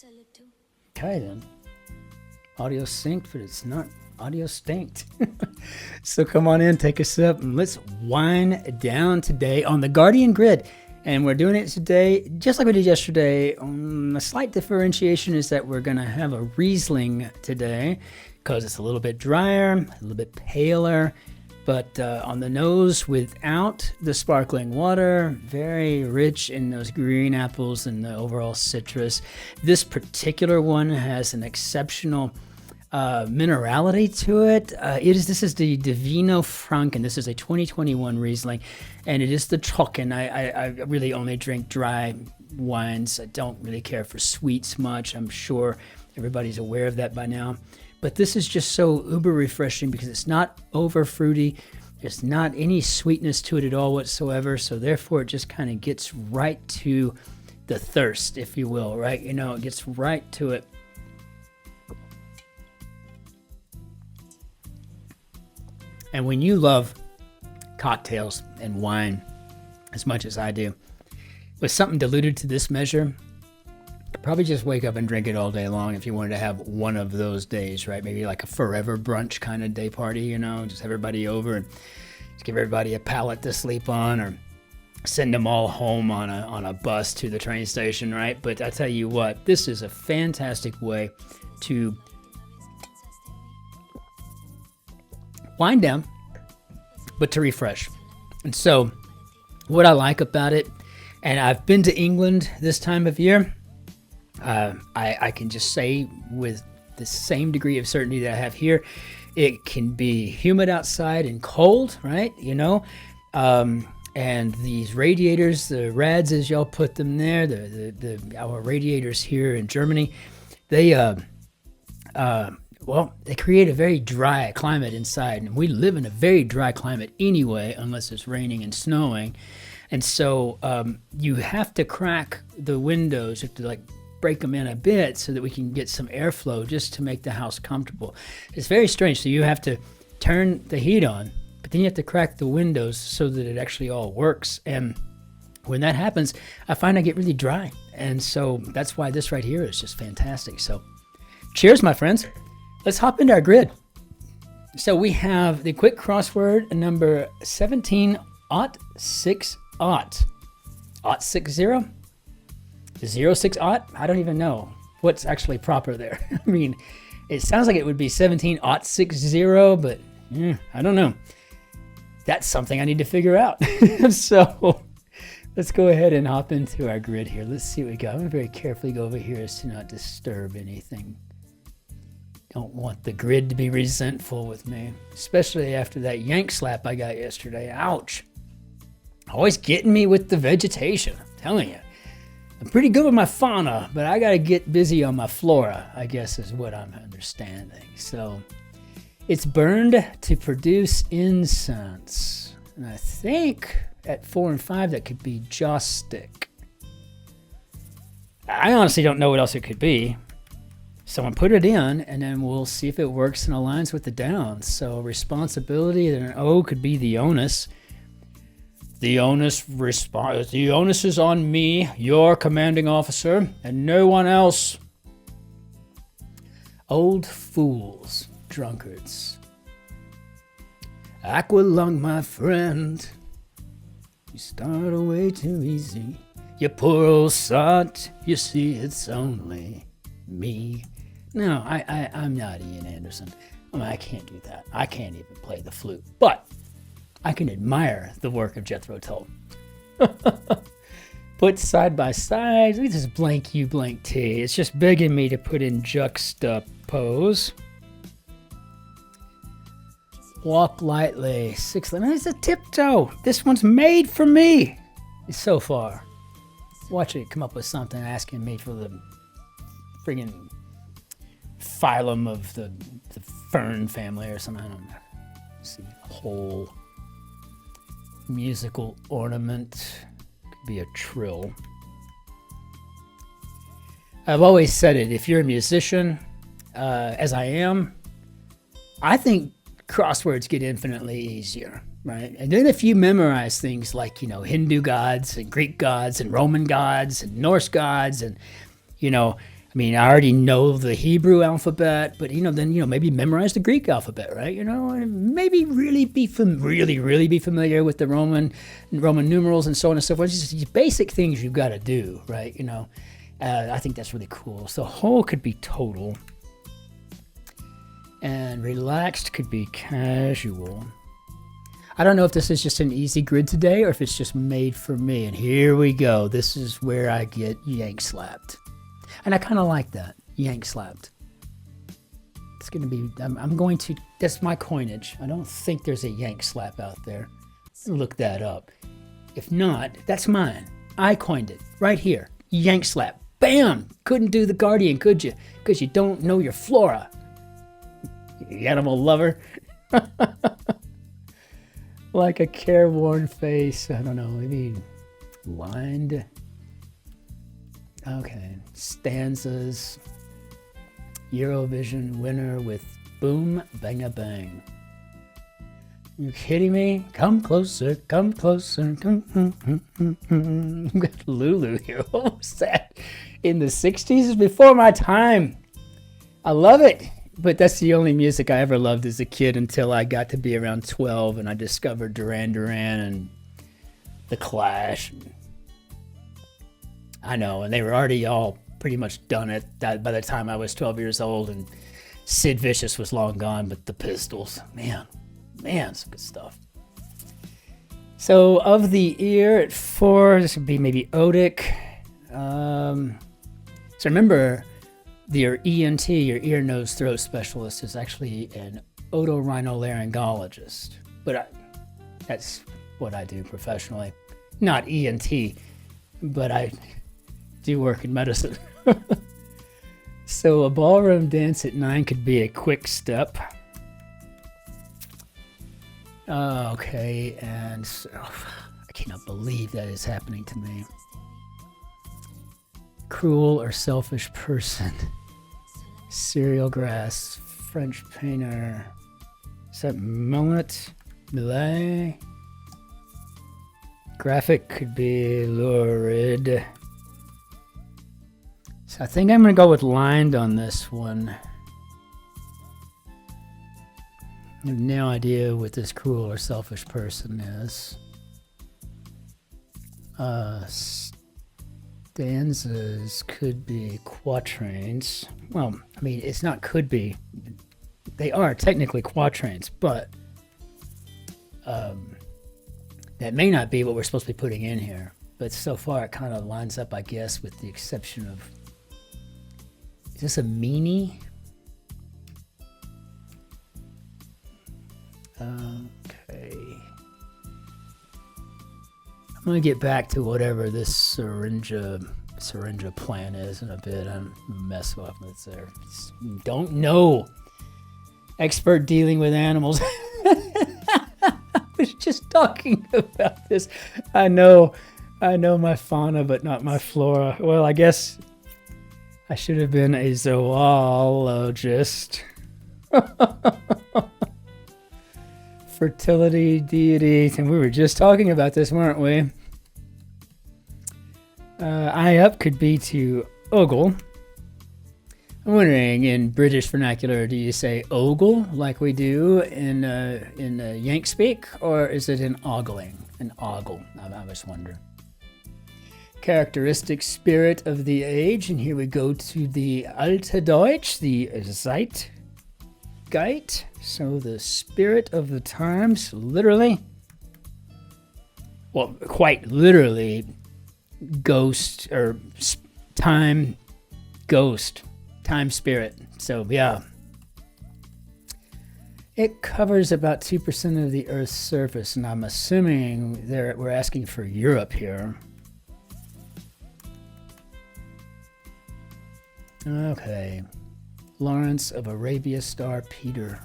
Okay then. Audio synced, but it's not audio stinked. So come on in, take a sip, and let's wind down today on the Guardian Grid. And we're doing it today, just like we did yesterday. A slight differentiation is that we're going to have a Riesling today because it's a little bit drier, a little bit paler, but on the nose without the sparkling water, very rich in those green apples and the overall citrus. This particular one has an exceptional minerality to it. This is the Divino Franken. This is a 2021 Riesling, and it is the Trocken. I really only drink dry wines. I don't really care for sweets much. I'm sure everybody's aware of that by now. But this is just so uber refreshing because it's not over fruity. There's not any sweetness to it at all whatsoever. So therefore, it just kind of gets right to the thirst, if you will, right? You know, it gets right to it. And when you love cocktails and wine as much as I do, with something diluted to this measure, probably just wake up and drink it all day long if you wanted to have one of those days, right? Maybe like a forever brunch kind of day party, you know, just have everybody over and just give everybody a pallet to sleep on, or send them all home on a bus to the train station, right? But I tell you what, this is a fantastic way to wind down, but to refresh. And so what I like about it, and I've been to England this time of year, I can just say with the same degree of certainty that I have here, it can be humid outside and cold, right? You know, and these radiators, the rads as y'all put them there, our radiators here in Germany, they create a very dry climate inside, and we live in a very dry climate anyway, unless it's raining and snowing. And so you have to crack the windows, you have to break them in a bit so that we can get some airflow just to make the house comfortable. It's very strange. So you have to turn the heat on, but then you have to crack the windows so that it actually all works. And when that happens, I find I get really dry. And so that's why this right here is just fantastic. So cheers, my friends. Let's hop into our grid. So we have the quick crossword number 17 aught 6 aught. Aught 60? 06 aught? I don't even know what's actually proper there. I mean, it sounds like it would be 17 aught 60, but I don't know. That's something I need to figure out. So let's go ahead and hop into our grid here. Let's see what we got. I'm going to very carefully go over here as to not disturb anything. Don't want the grid to be resentful with me, especially after that yank slap I got yesterday. Ouch. Always getting me with the vegetation, I'm telling you. I'm pretty good with my fauna, but I got to get busy on my flora, I guess is what I'm understanding. So it's burned to produce incense. And I think at 4 and 5, that could be joss stick. I honestly don't know what else it could be. Someone put it in, and then we'll see if it works and aligns with the downs. So responsibility, then an O could be the onus. The onus is on me, your commanding officer, and no one else. Old fools, drunkards. Aqualung, my friend. You start away too easy. You poor old sot, you see it's only me. No, I'm not Ian Anderson. I can't do that. I can't even play the flute. But I can admire the work of Jethro Tull. Put side by side. Look at this blank U blank T. It's just begging me to put in juxtapose. Walk lightly. 6 line. It's a tiptoe. This one's made for me. So far. Watch it come up with something asking me for the friggin' phylum of the fern family or something. I don't know. Let's see. Whole musical ornament. Could be a trill. I've always said it. If you're a musician, as I am, I think crosswords get infinitely easier, right? And then if you memorize things like, Hindu gods and Greek gods and Roman gods and Norse gods and, I mean, I already know the Hebrew alphabet, but then maybe memorize the Greek alphabet, right? And maybe really be really be familiar with the Roman numerals and so on and so forth. Just these basic things you've got to do, right? I think that's really cool. So whole could be total, and relaxed could be casual. I don't know if this is just an easy grid today or if it's just made for me. And here we go. This is where I get yank slapped. And I kind of like that, yank slapped. It's going to be, I'm going to, that's my coinage. I don't think there's a yank slap out there. Look that up. If not, that's mine. I coined it right here. Yank slap. Bam! Couldn't do the Guardian, could you? Because you don't know your flora. You animal lover. Like a careworn face. I don't know, maybe lined. Okay, stanzas, Eurovision winner with Boom Bang a Bang. You kidding me? Come closer, come closer. Lulu here. What was that? In the 60s? Before my time. I love it. But that's the only music I ever loved as a kid until I got to be around 12 and I discovered Duran Duran and The Clash. I know, and they were already all pretty much done it by the time I was 12 years old, and Sid Vicious was long gone, but the Pistols, man, some good stuff. So of the ear at 4, this would be maybe Odic. So remember, your ENT, your ear, nose, throat specialist, is actually an otorhinolaryngologist, but that's what I do professionally. Not ENT, but I do work in medicine. So a ballroom dance at 9 could be a quick step. Okay, and so, I cannot believe that is happening to me. Cruel or selfish person. Cereal grass. French painter. Is that mullet? Millet? Graphic could be lurid. So I think I'm going to go with lined on this one. I have no idea what this cruel or selfish person is. Stanzas could be quatrains. Well, I mean, it's not could be. They are technically quatrains, but that may not be what we're supposed to be putting in here. But so far it kind of lines up, I guess, with the exception of... Is this a meanie? Okay. I'm going to get back to whatever this syringa plan is in a bit. I'm mess up with there. Don't know. Expert dealing with animals. I was just talking about this. I know my fauna, but not my flora. Well, I guess I should have been a zoologist. Fertility, deities, and we were just talking about this, weren't we? Eye up could be to ogle. I'm wondering, in British vernacular, do you say ogle like we do in Yank speak, or is it an ogling? An ogle, I was wondering. Characteristic spirit of the age, and here we go to the Alte Deutsch, the Zeitgeist. So the spirit of the times, literally, well, quite literally, ghost or time ghost, time spirit. So yeah, it covers about 2% of the Earth's surface, and I'm assuming we're asking for Europe here. Okay, Lawrence of Arabia star Peter.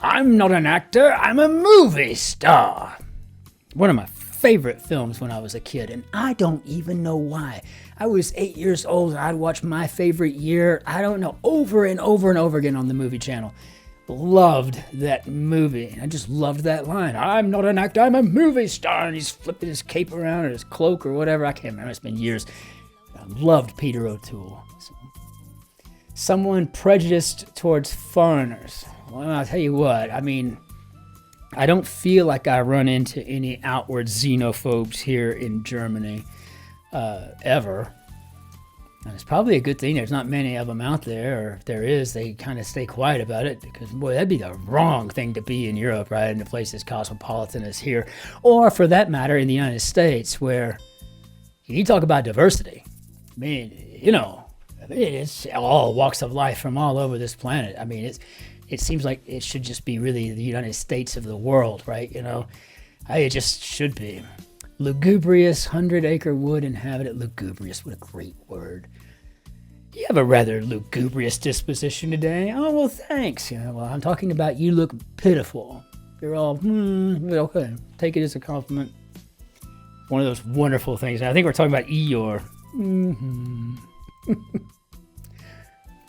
I'm not an actor, I'm a movie star. One of my favorite films when I was a kid, and I don't even know why. I was 8 years old and I'd watch My Favorite Year, I don't know, over and over and over again on the movie channel. Loved that movie. I just loved that line. I'm not an actor, I'm a movie star. And he's flipping his cape around or his cloak or whatever. I can't remember, it's been years. Loved Peter O'Toole. So, someone prejudiced towards foreigners. Well, I'll tell you what, I mean, I don't feel like I run into any outward xenophobes here in Germany ever. And it's probably a good thing there's not many of them out there, or if there is, they kind of stay quiet about it, because, boy, that'd be the wrong thing to be in Europe, right? In a place as cosmopolitan as here, or for that matter, in the United States, where you talk about diversity. I mean, you know, it's all walks of life from all over this planet. I mean, it seems like it should just be really the United States of the world, right? You know, it just should be. Lugubrious, 100-acre wood inhabited. Lugubrious, what a great word. You have a rather lugubrious disposition today. Oh, well, thanks. You know, well, I'm talking about you look pitiful. You're all, okay. Take it as a compliment. One of those wonderful things. I think we're talking about Eeyore.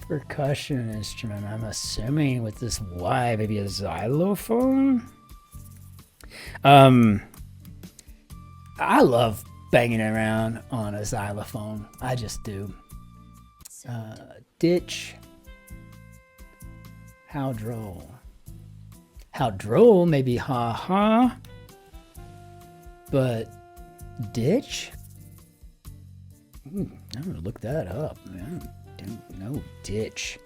Percussion instrument, I'm assuming with this Y, maybe a xylophone? I love banging around on a xylophone. I just do. Ditch. How droll. How droll, maybe ha ha. But ditch? I'm gonna look that up, man. Don't know. Ditch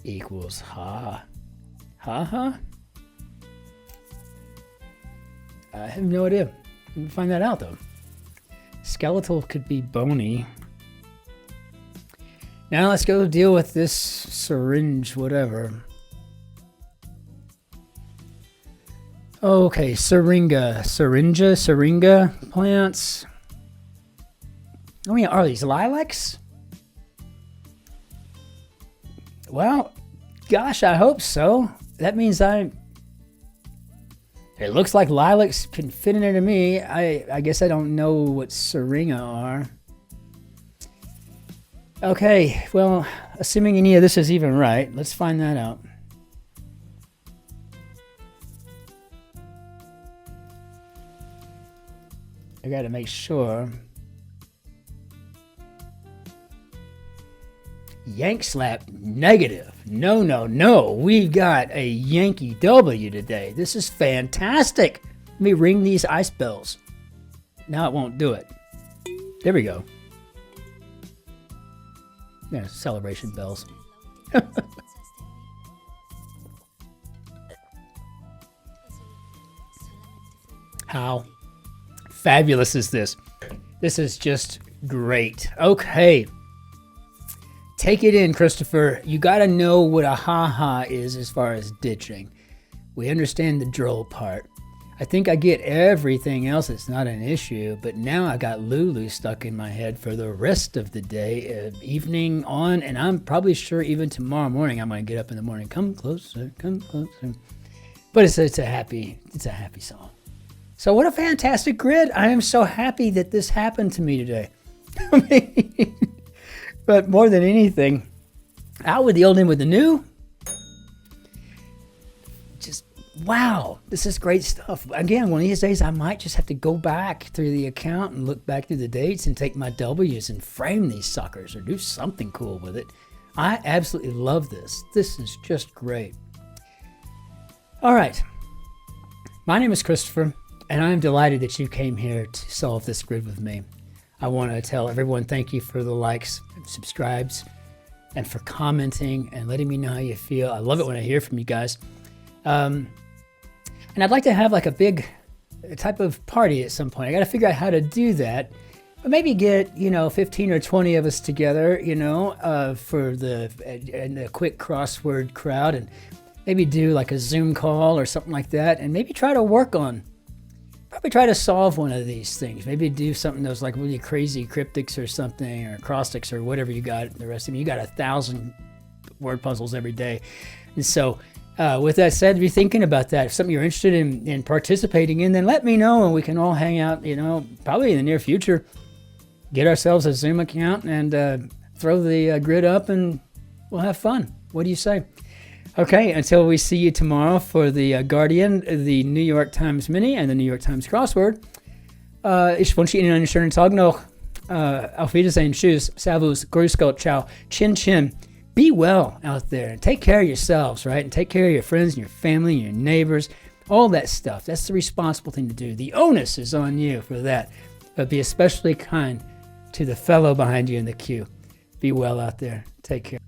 equals ha. Ha ha? I have no idea. We'll find that out though. Skeletal could be bony. Now let's go deal with this syringe, whatever. Okay, syringa plants. Oh yeah, are these lilacs? Well, gosh, I hope so. That means it looks like lilacs can fit into me. I guess I don't know what syringa are. Okay, well, assuming any of this is even right, let's find that out. I gotta make sure. Yank slap negative. No. We've got a Yankee W today. This is fantastic. Let me ring these ice bells. Now it won't do it. There we go. Yeah, celebration bells. How fabulous is this? This is just great. Okay. Take it in, Christopher. You got to know what a ha-ha is as far as ditching. We understand the droll part. I think I get everything else. It's not an issue, but now I got Lulu stuck in my head for the rest of the day, evening on, and I'm probably sure even tomorrow morning I'm going to get up in the morning. Come closer, come closer. But it's a happy song. So what a fantastic grid. I am so happy that this happened to me today. I mean, but more than anything, out with the old in with the new. Just, wow, this is great stuff. Again, one of these days I might just have to go back through the account and look back through the dates and take my W's and frame these suckers or do something cool with it. I absolutely love this. This is just great. All right. My name is Christopher, and I'm delighted that you came here to solve this grid with me. I want to tell everyone thank you for the likes and subscribes and for commenting and letting me know how you feel. I love it when I hear from you guys. And I'd like to have like a big type of party at some point. I got to figure out how to do that. But maybe get, 15 or 20 of us together, for the quick crossword crowd, and maybe do like a Zoom call or something like that, and maybe try to solve one of these things. Maybe do something that was like really crazy cryptics or something, or acrostics or whatever you got. The rest of you got 1,000 word puzzles every day. And so with that said, be thinking about that. If something you're interested in participating in, then let me know and we can all hang out, probably in the near future. Get ourselves a Zoom account and throw the grid up and we'll have fun. What do you say? Okay, until we see you tomorrow for the Guardian, the New York Times Mini, and the New York Times Crossword. Ich wünsche Ihnen einen schönen Tag noch. Auf Wiedersehen, tschüss, servus, grüß Gott, ciao, Cin-Cin. Be well out there and take care of yourselves, right? And take care of your friends and your family and your neighbors, all that stuff. That's the responsible thing to do. The onus is on you for that. But be especially kind to the fellow behind you in the queue. Be well out there. Take care.